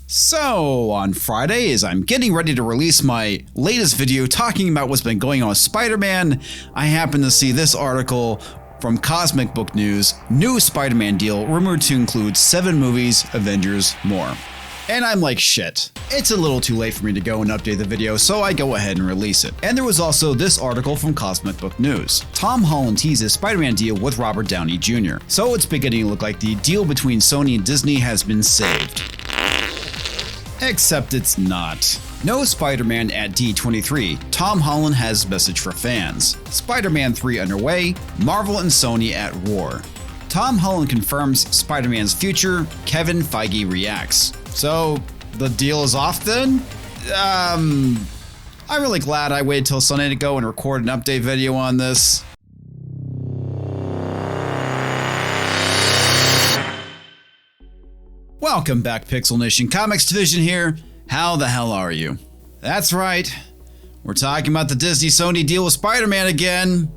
So, on Friday, as I'm getting ready to release my latest video talking about what's been going on with Spider-Man, I happened to see this article from Cosmic Book News, new Spider-Man deal rumored to include 7 movies, Avengers, more. And I'm like, shit. It's a little too late for me to go and update the video, so I go ahead and release it. And there was also this article from Cosmic Book News. Tom Holland teases Spider-Man deal with Robert Downey Jr. So it's beginning to look like the deal between Sony and Disney has been saved. Except it's not. No Spider-Man at D23. Tom Holland has message for fans. Spider-Man 3 underway. Marvel and Sony at war. Tom Holland confirms Spider-Man's future. Kevin Feige reacts. So, the deal is off then? I'm really glad I waited till Sunday to go and record an update video on this. Welcome back, Pixel Nation Comics Division here. How the hell are you? That's right. We're talking about the Disney-Sony deal with Spider-Man again.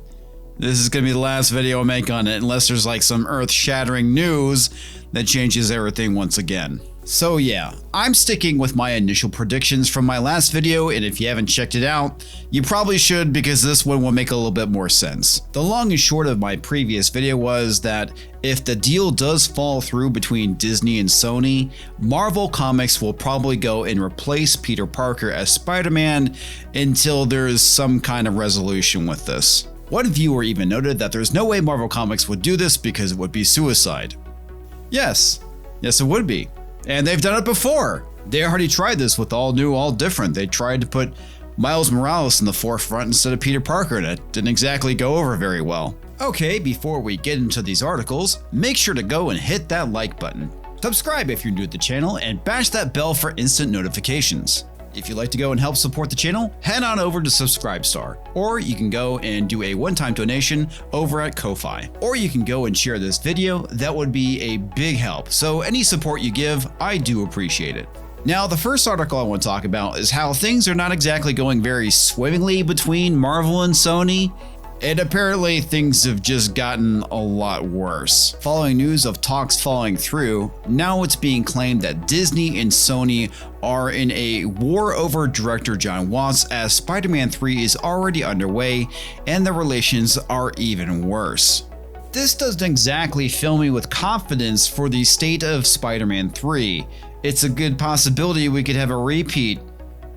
This is going to be the last video I make on it, unless there's like some earth-shattering news that changes everything once again. So yeah, I'm sticking with my initial predictions from my last video, and if you haven't checked it out, you probably should because this one will make a little bit more sense. The long and short of my previous video was that if the deal does fall through between Disney and Sony, Marvel Comics will probably go and replace Peter Parker as Spider-Man until there is some kind of resolution with this. One viewer even noted that there's no way Marvel Comics would do this because it would be suicide. Yes, it would be. And they've done it before. They already tried this with All New, All Different. They tried to put Miles Morales in the forefront instead of Peter Parker, and it didn't exactly go over very well. Okay, before we get into these articles, make sure to go and hit that like button. Subscribe if you're new to the channel, and bash that bell for instant notifications. If you'd like to go and help support the channel, head on over to Subscribestar, or you can go and do a one-time donation over at Ko-Fi. Or you can go and share this video. That would be a big help, so any support you give, I do appreciate it. Now, the first article I want to talk about is how things are not exactly going very swimmingly between Marvel and Sony. And apparently things have just gotten a lot worse. Following news of talks falling through, now it's being claimed that Disney and Sony are in a war over director Jon Watts, as Spider-Man 3 is already underway and the relations are even worse. This doesn't exactly fill me with confidence for the state of Spider-Man 3. It's a good possibility we could have a repeat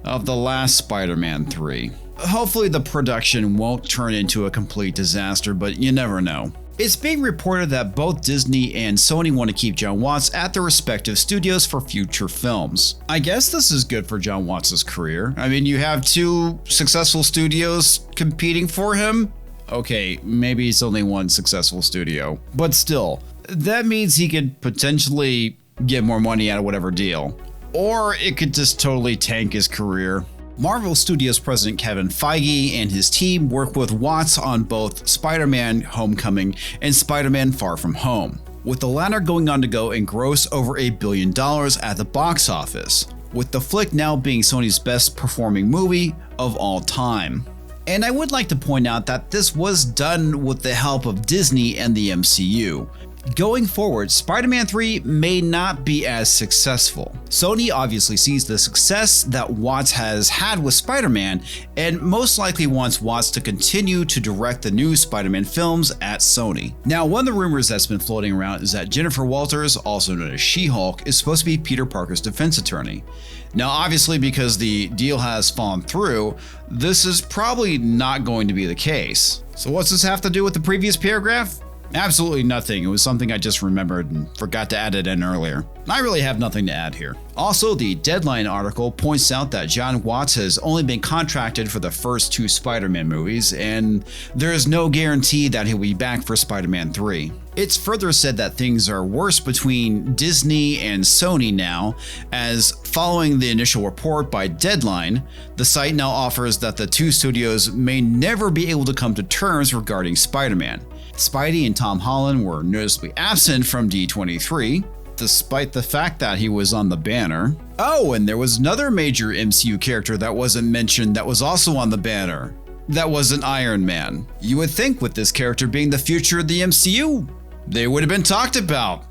of the last Spider-Man 3. Hopefully the production won't turn into a complete disaster, but you never know. It's being reported that both Disney and Sony want to keep Jon Watts at their respective studios for future films. I guess this is good for Jon Watts' career. I mean, you have 2 successful studios competing for him. Okay, maybe it's only one successful studio, but still, that means he could potentially get more money out of whatever deal. Or it could just totally tank his career. Marvel Studios president Kevin Feige and his team work with Watts on both Spider-Man Homecoming and Spider-Man Far From Home, with the latter going on to go and gross over $1 billion at the box office, with the flick now being Sony's best performing movie of all time. And I would like to point out that this was done with the help of Disney and the MCU. Going forward, Spider-Man 3 may not be as successful. Sony obviously sees the success that Watts has had with Spider-Man and most likely wants Watts to continue to direct the new Spider-Man films at Sony. Now, one of the rumors that's been floating around is that Jennifer Walters, also known as She-Hulk, is supposed to be Peter Parker's defense attorney. Now, obviously, because the deal has fallen through, this is probably not going to be the case. So what's this have to do with the previous paragraph? Absolutely nothing. It was something I just remembered and forgot to add it in earlier. I really have nothing to add here. Also, the Deadline article points out that Jon Watts has only been contracted for the first 2 Spider-Man movies, and there is no guarantee that he'll be back for Spider-Man 3. It's further said that things are worse between Disney and Sony now, as following the initial report by Deadline, the site now offers that the 2 studios may never be able to come to terms regarding Spider-Man. Spidey and Tom Holland were noticeably absent from D23, despite the fact that he was on the banner. Oh, and there was another major MCU character that wasn't mentioned that was also on the banner. That wasn't Iron Man. You would think with this character being the future of the MCU, they would have been talked about.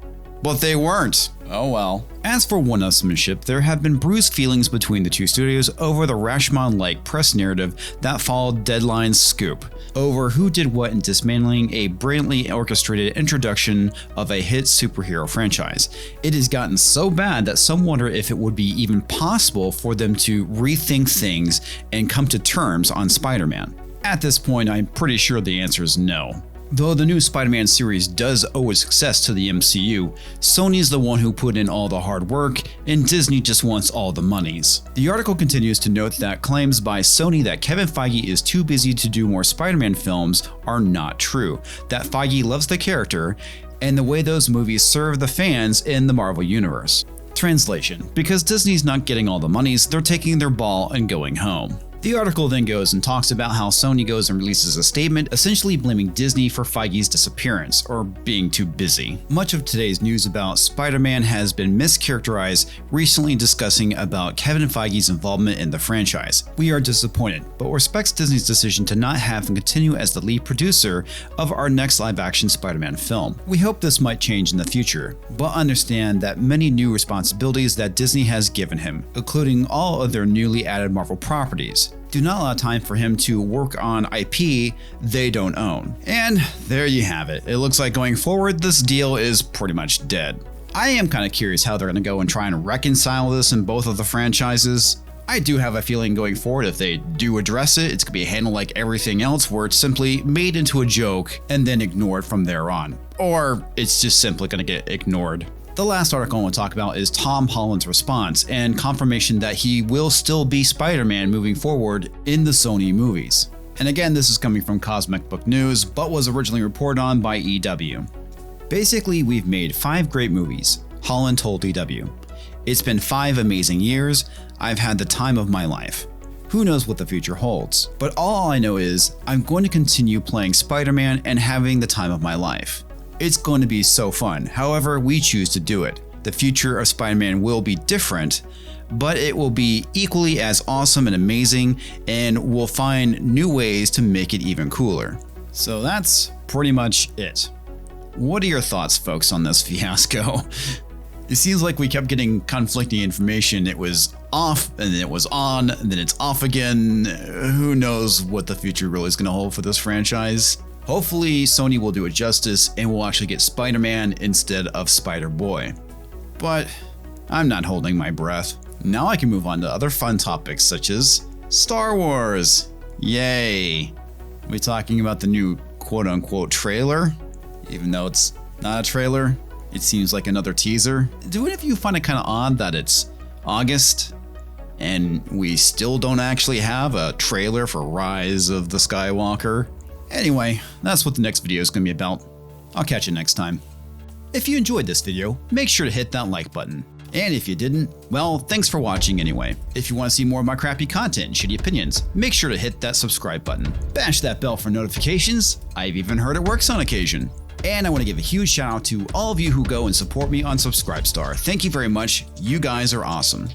But they weren't. Oh well. As for one-upsmanship, there have been bruised feelings between the two studios over the Rashomon-like press narrative that followed Deadline's scoop, over who did what in dismantling a brilliantly orchestrated introduction of a hit superhero franchise. It has gotten so bad that some wonder if it would be even possible for them to rethink things and come to terms on Spider-Man. At this point, I'm pretty sure the answer is no. Though the new Spider-Man series does owe its success to the MCU, Sony's the one who put in all the hard work, and Disney just wants all the monies. The article continues to note that claims by Sony that Kevin Feige is too busy to do more Spider-Man films are not true, that Feige loves the character, and the way those movies serve the fans in the Marvel Universe. Translation: because Disney's not getting all the monies, they're taking their ball and going home. The article then goes and talks about how Sony goes and releases a statement essentially blaming Disney for Feige's disappearance, or being too busy. Much of today's news about Spider-Man has been mischaracterized, recently discussing about Kevin Feige's involvement in the franchise. We are disappointed, but respects Disney's decision to not have him continue as the lead producer of our next live-action Spider-Man film. We hope this might change in the future, but understand that many new responsibilities that Disney has given him, including all of their newly added Marvel properties, do not allow time for him to work on IP they don't own. And there you have it. It looks like going forward, this deal is pretty much dead. I am kind of curious how they're going to go and try and reconcile this in both of the franchises. I do have a feeling going forward, if they do address it, it's going to be handled like everything else, where it's simply made into a joke and then ignored from there on. Or it's just simply going to get ignored. The last article I want to talk about is Tom Holland's response and confirmation that he will still be Spider-Man moving forward in the Sony movies. And again, this is coming from Cosmic Book News, but was originally reported on by EW. Basically, we've made 5 great movies, Holland told EW. It's been 5 amazing years. I've had the time of my life. Who knows what the future holds, but all I know is I'm going to continue playing Spider-Man and having the time of my life. It's going to be so fun, however we choose to do it. The future of Spider-Man will be different, but it will be equally as awesome and amazing, and we'll find new ways to make it even cooler. So that's pretty much it. What are your thoughts, folks, on this fiasco? It seems like we kept getting conflicting information. It was off, and then it was on, and then it's off again. Who knows what the future really is going to hold for this franchise? Hopefully, Sony will do it justice and we'll actually get Spider-Man instead of Spider-Boy. But I'm not holding my breath. Now I can move on to other fun topics such as Star Wars. Yay! We're talking about the new quote-unquote trailer, even though it's not a trailer. It seems like another teaser. Do any of you find it kind of odd that it's August and we still don't actually have a trailer for Rise of the Skywalker? Anyway, that's what the next video is going to be about. I'll catch you next time. If you enjoyed this video, make sure to hit that like button. And if you didn't, well, thanks for watching anyway. If you want to see more of my crappy content and shitty opinions, make sure to hit that subscribe button. Bash that bell for notifications. I've even heard it works on occasion. And I want to give a huge shout out to all of you who go and support me on Subscribestar. Thank you very much. You guys are awesome.